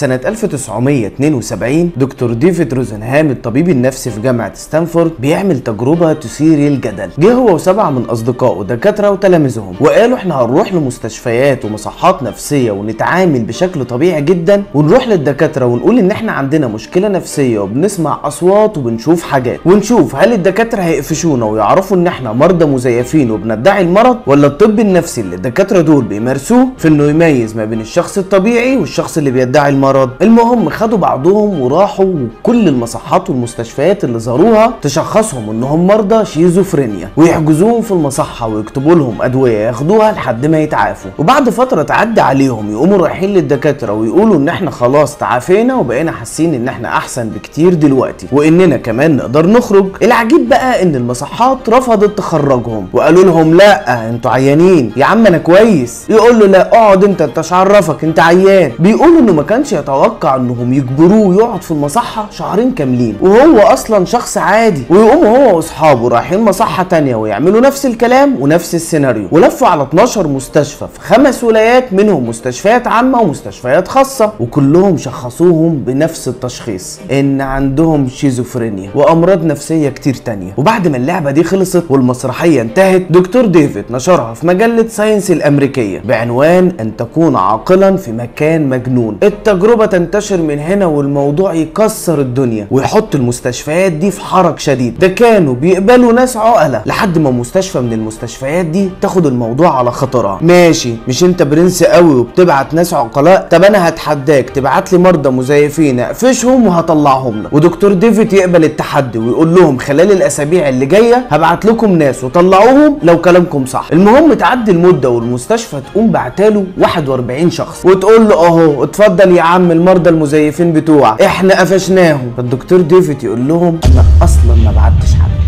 سنة 1972 دكتور ديفيد روزنهام الطبيب النفسي في جامعة ستانفورد بيعمل تجربة تثير الجدل. جه هو وسبعة من أصدقائه دكاترة وتلاميذهم وقالوا احنا هنروح لمستشفيات ومصحات نفسية ونتعامل بشكل طبيعي جدا، ونروح للدكاترة ونقول ان احنا عندنا مشكلة نفسية وبنسمع أصوات وبنشوف حاجات، ونشوف هل الدكاترة هيقفشونا ويعرفوا ان احنا مرضى مزيفين وبندعي المرض، ولا الطب النفسي اللي الدكاترة دول بيمارسوه في انه يميز ما بين الشخص الطبيعي والشخص اللي بيدعي المرض. المهم خدوا بعضهم وراحوا وكل المصحات والمستشفيات اللي زاروها تشخصهم انهم مرضى شيزوفرينيا ويحجزوهم في المصحة ويكتبوا لهم ادوية ياخدوها لحد ما يتعافوا، وبعد فترة تعدي عليهم يقوموا رايحين للدكاترة ويقولوا ان احنا خلاص تعافينا وبقينا حاسين ان احنا احسن بكتير دلوقتي واننا كمان نقدر نخرج. العجيب بقى ان المصحات رفضت تخرجهم وقالوا لهم لا انتوا عيانين يا عم انا كويس. يقول له لا اقعد انت مش عرفك انت عيان. بيقولوا انه ما كانش يتوقع انهم يجبروه يقعد في المصحة شهرين كاملين وهو اصلا شخص عادي، ويقوم هو واصحابه رايحين مصحة تانية ويعملوا نفس الكلام ونفس السيناريو، ولفوا على 12 مستشفى في 5 ولايات منهم مستشفيات عامة ومستشفيات خاصة، وكلهم شخصوهم بنفس التشخيص ان عندهم شيزوفرينيا وامراض نفسية كتير تانية. وبعد ما اللعبة دي خلصت والمسرحية انتهت دكتور ديفيد نشرها في مجلة ساينس الامريكية بعنوان ان تكون عاقلا في مكان مجنون. التجربة تنتشر من هنا والموضوع يكسر الدنيا ويحط المستشفيات دي في حرج شديد. ده كانوا بيقبلوا ناس عقلة لحد ما مستشفى من المستشفيات دي تاخد الموضوع على خطرها. ماشي مش انت برنس قوي وبتبعت ناس عقلاء، طب انا هتحداك تبعت لي مرضى مزيفين اقفشهم وهطلعهم لك. ودكتور ديفيد يقبل التحدي ويقول لهم خلال الاسابيع اللي جايه هبعت لكم ناس وطلعوهم لو كلامكم صح. المهم تعدي المده والمستشفى تقوم بعتاله 41 شخص وتقول له اهو اتفضل يا عم المرضى المزيفين بتوعك احنا قفشناهم. فالدكتور ديفيد يقول لهم انا اصلا ما بعتش حد.